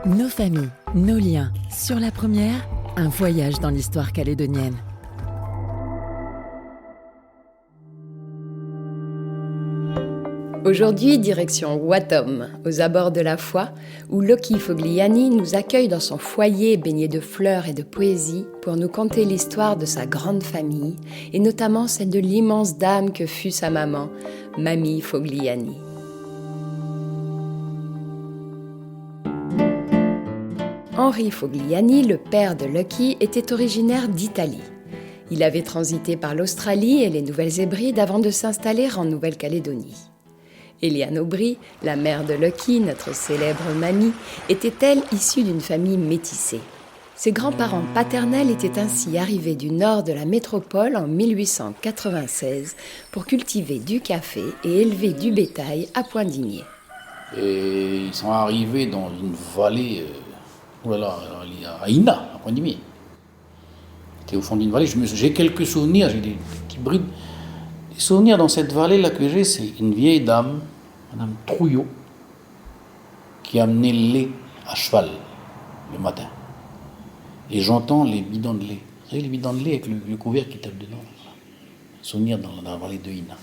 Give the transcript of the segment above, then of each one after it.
Nos familles, nos liens. Sur la première, un voyage dans l'histoire calédonienne. Aujourd'hui, direction Watom, aux abords de la Foix, où Loki Fogliani nous accueille dans son foyer baigné de fleurs et de poésie pour nous conter l'histoire de sa grande famille, et notamment celle de l'immense dame que fut sa maman, Mamie Fogliani. Henri Fogliani, le père de Lucky, était originaire d'Italie. Il avait transité par l'Australie et les Nouvelles-Hébrides avant de s'installer en Nouvelle-Calédonie. Eliane Aubry, la mère de Lucky, notre célèbre mamie, était-elle issue d'une famille métissée. Ses grands-parents paternels étaient ainsi arrivés du nord de la métropole en 1896 pour cultiver du café et élever du bétail à Poindimié. Et ils sont arrivés dans une vallée, à Ina, à Poindimié. C'était au fond d'une vallée. J'ai quelques souvenirs, j'ai des petits brides. Les souvenirs dans cette vallée-là que j'ai, c'est une vieille dame, Madame Trouillot, qui amenait le lait à cheval le matin. Et j'entends les bidons de lait. Vous savez, les bidons de lait avec le couvercle qui tape dedans. Souvenir dans la vallée de Ina.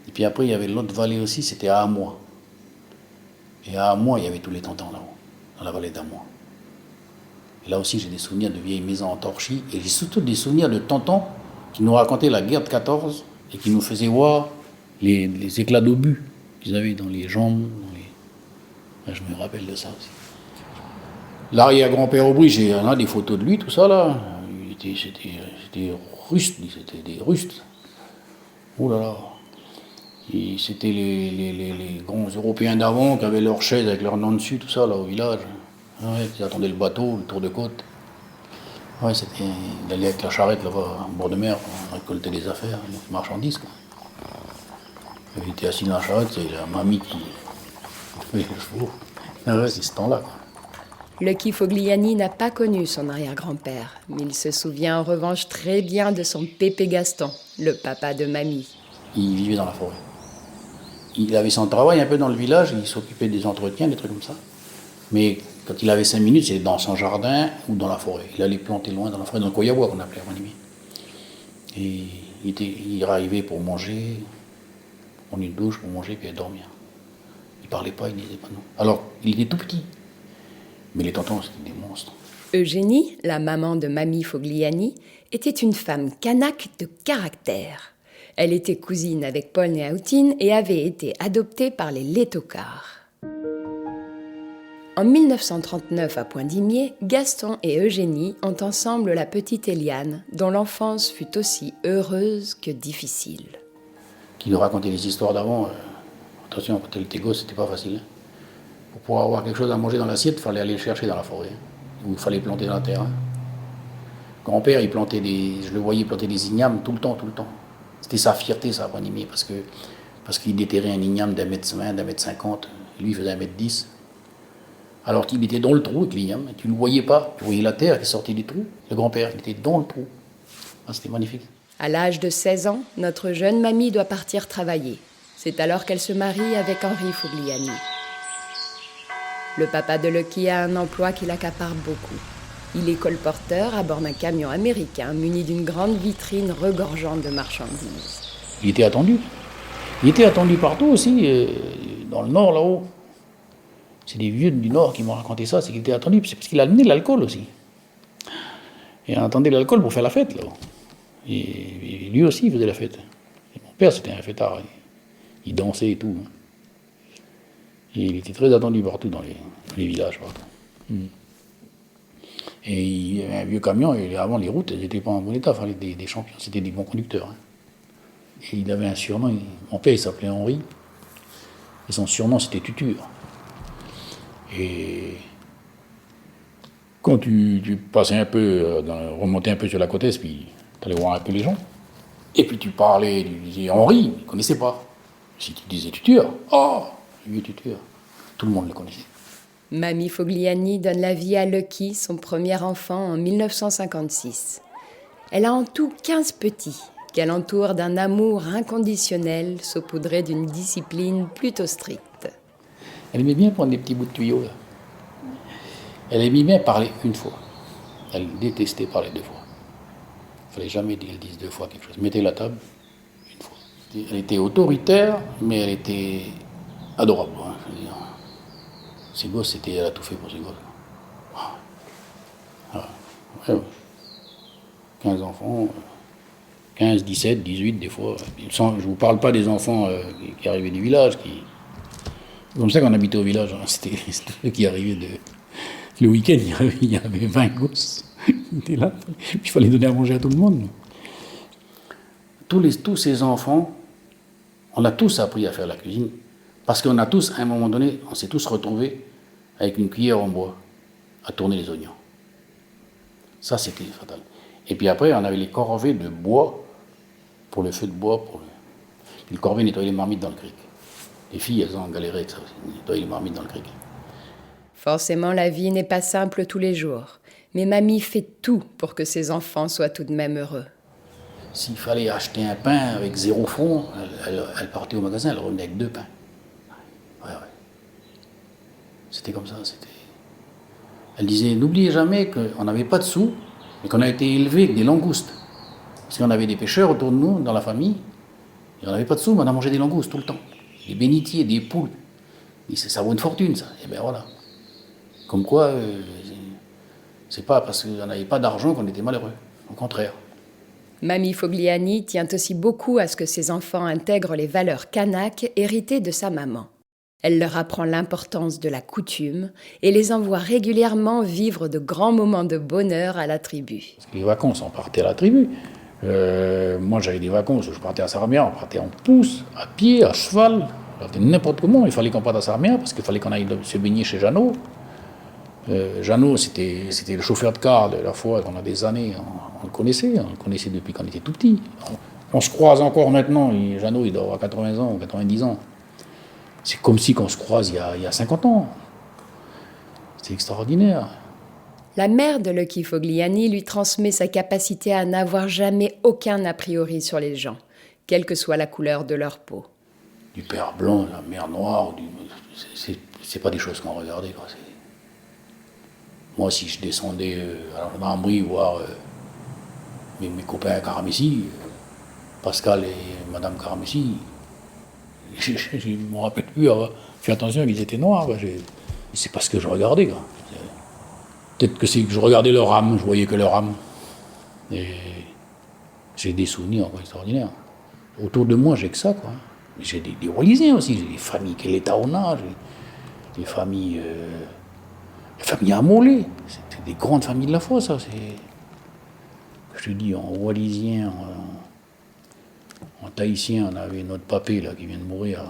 Et puis après, il y avait l'autre vallée aussi, c'était à Amois. Et à Amois, il y avait tous les tontons là-haut, dans la vallée d'Amois. Et là aussi, j'ai des souvenirs de vieilles maisons en torchis. Et j'ai surtout des souvenirs de tontons qui nous racontaient la guerre de 14 et qui nous faisaient voir les éclats d'obus qu'ils avaient dans les jambes. Je me rappelle de ça aussi. L'arrière-grand-père Aubry, j'ai des photos de lui, tout ça là. C'était ruste, c'était des rustes. Oh là là. Et c'était les grands Européens d'avant qui avaient leurs chaises avec leur nom dessus, tout ça là au village. Ouais, qui attendaient le bateau, le tour de côte. Ouais, c'était d'aller avec la charrette là-bas, en bord de mer, pour récolter des affaires, des marchandises, quoi. Il était assis dans la charrette, c'est la mamie qui faisait le chevaux. Ah ouais, c'est ce temps-là, quoi. Lucky Fogliani n'a pas connu son arrière-grand-père, mais il se souvient en revanche très bien de son pépé Gaston, le papa de Mamie. Il vivait dans la forêt. Il avait son travail un peu dans le village, il s'occupait des entretiens, des trucs comme ça. Mais quand il avait 5 minutes, c'était dans son jardin ou dans la forêt. Il allait planter loin dans la forêt, dans le Koyawa qu'on appelait à Poindimié. Et il arrivait pour manger, prendre une douche pour manger, puis aller dormir. Il ne parlait pas, il ne disait pas non. Alors, il était tout petit. Mais les tontons, c'était des monstres. Eugénie, la maman de Mamie Fogliani, était une femme kanak de caractère. Elle était cousine avec Paul Néautine et avait été adoptée par les Létocars. En 1939, à Poindimié, Gaston et Eugénie ont ensemble la petite Eliane, dont l'enfance fut aussi heureuse que difficile. Qui nous racontait les histoires d'avant. Attention, quand elle était gosse, c'était pas facile. Pour pouvoir avoir quelque chose à manger dans l'assiette, il fallait aller le chercher dans la forêt, où il fallait planter dans la terre. Grand-père, il plantait je le voyais planter des ignames tout le temps. C'était sa fierté, ça, à Poindimié, parce qu'il déterrait un igname d'1m20, d'1m50. Lui, il faisait 1m10. Alors qu'il était dans le trou avec l'igname, tu ne le voyais pas. Tu voyais la terre qui sortait du trou. Le grand-père, il était dans le trou. Ah, c'était magnifique. À l'âge de 16 ans, notre jeune mamie doit partir travailler. C'est alors qu'elle se marie avec Henri Fogliani. Le papa de Lucky a un emploi qui l'accapare beaucoup. Il est colporteur à bord d'un camion américain muni d'une grande vitrine regorgeante de marchandises. Il était attendu. Il était attendu partout aussi, dans le nord là-haut. C'est des vieux du nord qui m'ont raconté ça, c'est qu'il était attendu, c'est parce qu'il amenait de l'alcool aussi. Et on attendait l'alcool pour faire la fête là-haut. Et lui aussi il faisait la fête. Et mon père c'était un fêtard, il dansait et tout. Et il était très attendu partout dans les villages, partout. Et il y avait un vieux camion, et avant les routes, elles n'étaient pas en bon état, il fallait des champions, c'était des bons conducteurs. Et il avait un surnom, mon père il s'appelait Henri, et son surnom c'était Tuture. Et quand tu passais un peu, remontais un peu sur la côte est, puis tu allais voir un peu les gens, et puis tu parlais, tu disais Henri, il ne connaissait pas. Si tu disais Tuture, oh, lui Tuture, tout le monde le connaissait. Mamie Fogliani donne la vie à Lucky, son premier enfant, en 1956. Elle a en tout 15 petits, qu'elle entoure d'un amour inconditionnel, saupoudré d'une discipline plutôt stricte. Elle aimait bien prendre des petits bouts de tuyaux, là. Elle aimait bien parler une fois. Elle détestait parler deux fois. Il ne fallait jamais qu'elle dise deux fois quelque chose. Mettez la table une fois. Elle était autoritaire, mais elle était adorable. Hein, je veux dire. Ses gosses, elle a tout fait pour ses gosses. Ah, ouais, ouais. 15 enfants, 15, 17, 18 des fois. Je ne vous parle pas des enfants qui arrivaient du village. C'est comme ça qu'on habitait au village. Hein. C'était ceux qui arrivaient le week-end, il y avait 20 gosses qui étaient là. Puis il fallait donner à manger à tout le monde. Tous ces enfants, on a tous appris à faire la cuisine. Parce qu'on a tous, à un moment donné, on s'est tous retrouvés avec une cuillère en bois à tourner les oignons. Ça, c'était fatal. Et puis après, on avait les corvées de bois pour le feu de bois. Puis le corvée nettoyait les marmites dans le cric. Les filles, elles ont galéré avec ça aussi, nettoyer les marmites dans le cric. Forcément, la vie n'est pas simple tous les jours. Mais mamie fait tout pour que ses enfants soient tout de même heureux. S'il fallait acheter un pain avec 0 francs, elle partait au magasin, elle revenait avec 2 pains. Ouais. C'était comme ça. Elle disait, n'oubliez jamais qu'on n'avait pas de sous, mais qu'on a été élevé avec des langoustes. Parce qu'on avait des pêcheurs autour de nous, dans la famille, et on n'avait pas de sous, mais on a mangé des langoustes tout le temps. Des bénitiers, des poules. Et ça vaut une fortune, ça. Et bien voilà. Comme quoi, c'est pas parce qu'on n'avait pas d'argent qu'on était malheureux. Au contraire. Mamie Fogliani tient aussi beaucoup à ce que ses enfants intègrent les valeurs kanak héritées de sa maman. Elle leur apprend l'importance de la coutume et les envoie régulièrement vivre de grands moments de bonheur à la tribu. Parce que les vacances, on partait à la tribu. Moi, j'avais des vacances où je partais à Sarmière, on partait en pousse, à pied, à cheval. On partait n'importe comment. Il fallait qu'on parte à Sarmière parce qu'il fallait qu'on aille se baigner chez Jeannot. Jeannot, c'était le chauffeur de car de la fois, on a des années, on le connaissait depuis qu'on était tout petit. On se croise encore maintenant, Jeannot, il doit avoir 80 ans ou 90 ans. C'est comme si qu'on se croise il y a 50 ans. C'est extraordinaire. La mère de Lucky Fogliani lui transmet sa capacité à n'avoir jamais aucun a priori sur les gens, quelle que soit la couleur de leur peau. Du père blanc, la mère noire, c'est pas des choses qu'on regardait. Quoi. Moi, si je descendais à la gendarmerie voir mes copains à Karamessi, Pascal et Madame Karamessi, je ne me rappelle plus avoir fait attention qu'ils étaient noirs. Quoi. C'est pas ce que je regardais. Quoi. Peut-être que c'est que je regardais leur âme, je voyais que leur âme. Et j'ai des souvenirs extraordinaires. Autour de moi, j'ai que ça. Quoi. J'ai des Walisiens aussi, j'ai des familles Keletaona, j'ai des familles. La famille Amolé, c'était des grandes familles de la foi, ça. Je te dis, en wallisien, en tahitien, on avait notre papé là, qui vient de mourir.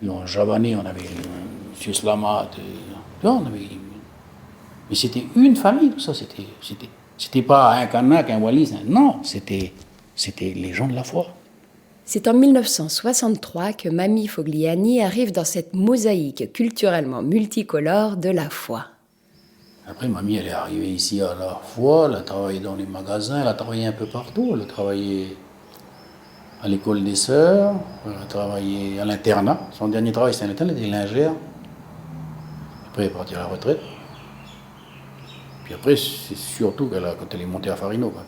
Et en javanais, on avait M. Slamat. Mais c'était une famille, tout ça. C'était pas un Kanak, un Wallis. Non, c'était les gens de la foi. C'est en 1963 que Mamie Fogliani arrive dans cette mosaïque culturellement multicolore de la foi. Après, mamie, elle est arrivée ici à la foi, elle a travaillé dans les magasins, elle a travaillé un peu partout. Elle a travaillé à l'école des sœurs, elle a travaillé à l'internat. Son dernier travail, c'était à l'internat, elle était lingère. Après, elle est partie à la retraite. Puis après, c'est surtout quand elle est montée à Farino. Quoi.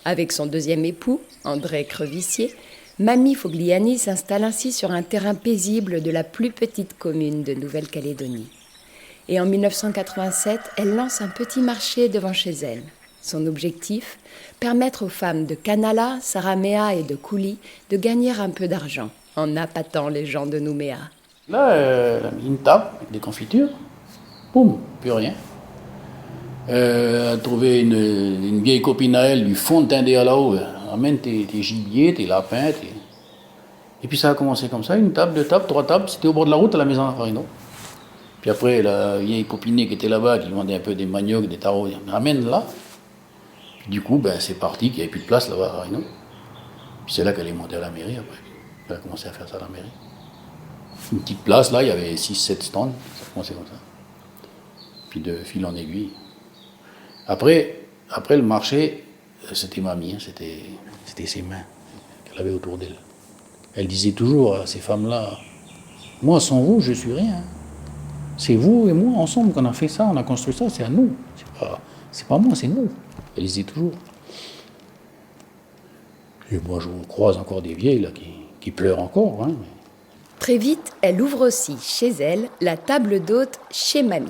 Avec son deuxième époux, André Crevissier, Mamie Fogliani s'installe ainsi sur un terrain paisible de la plus petite commune de Nouvelle-Calédonie. Et en 1987, elle lance un petit marché devant chez elle. Son objectif, permettre aux femmes de Kanala, Saramea et de Kouli de gagner un peu d'argent en appâtant les gens de Nouméa. Là, elle a mis une table avec des confitures. Boum, plus rien. Elle a trouvé une vieille copine à elle du fond de Tindé à là-haut. Amène tes gibiers, tes lapins. Et puis ça a commencé comme ça, une table, 2 tables, 3 tables. C'était au bord de la route à la maison de Farino. Puis après, la vieille copinée qui était là-bas, qui vendait un peu des maniocs, des tarots, elle ramène là. Puis du coup, c'est parti, qu'il n'y avait plus de place là-bas à Farino. Puis c'est là qu'elle est montée à la mairie après. Elle a commencé à faire ça à la mairie. Une petite place là, il y avait 6-7 stands, ça a commencé comme ça. Puis de fil en aiguille. Après le marché, c'était mamie, hein, c'était ses mains qu'elle avait autour d'elle. Elle disait toujours à ces femmes-là, moi sans vous, je suis rien. C'est vous et moi ensemble qu'on a fait ça, on a construit ça, c'est à nous. C'est pas moi, c'est nous. Elle disait toujours. Et moi, je croise encore des vieilles là, qui pleurent encore. Hein. Très vite, elle ouvre aussi, chez elle, la table d'hôte chez Mamie.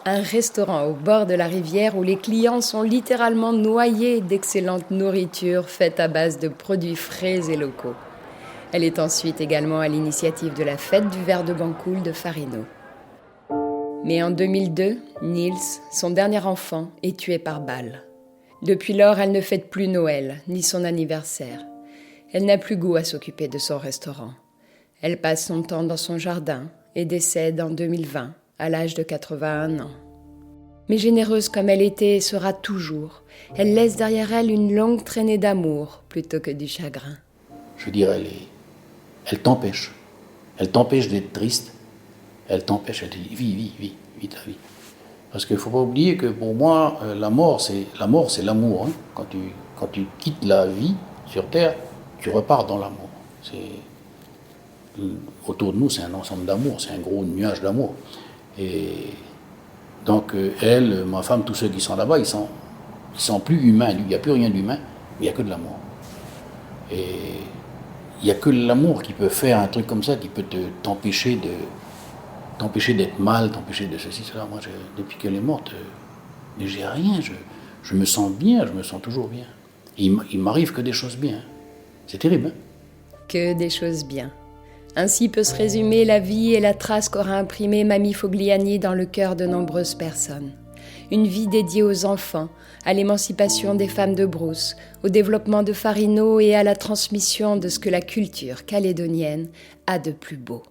Un restaurant au bord de la rivière où les clients sont littéralement noyés d'excellente nourriture faite à base de produits frais et locaux. Elle est ensuite également à l'initiative de la fête du verre de Bancoul de Farino. Mais en 2002, Niels, son dernier enfant, est tué par balle. Depuis lors, elle ne fête plus Noël, ni son anniversaire. Elle n'a plus goût à s'occuper de son restaurant. Elle passe son temps dans son jardin et décède en 2020, à l'âge de 81 ans. Mais généreuse comme elle était et sera toujours, elle laisse derrière elle une longue traînée d'amour plutôt que du chagrin. Je dirais, elle t'empêche. Elle t'empêche d'être triste. Elle t'empêche, elle te dit, vis ta vie. Parce qu'il ne faut pas oublier que pour moi, la mort, c'est l'amour. Hein. Quand tu quittes la vie sur Terre, tu repars dans l'amour. Autour de nous, c'est un ensemble d'amour, c'est un gros nuage d'amour. Et donc, elle, ma femme, tous ceux qui sont là-bas, ils sont plus humains. Il n'y a plus rien d'humain, mais il n'y a que de l'amour. Et il n'y a que l'amour qui peut faire un truc comme ça, qui peut t'empêcher d'être mal, t'empêcher de ceci, cela. Moi, depuis qu'elle est morte, mais j'ai rien. Je me sens bien, je me sens toujours bien. Il m'arrive que des choses bien. C'est terrible, hein? Que des choses bien. Ainsi peut se résumer la vie et la trace qu'aura imprimée Mamie Fogliani dans le cœur de nombreuses personnes. Une vie dédiée aux enfants, à l'émancipation des femmes de Brousse, au développement de Farino et à la transmission de ce que la culture calédonienne a de plus beau.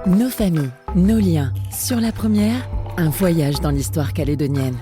Nos familles, nos liens. Sur la première, un voyage dans l'histoire calédonienne.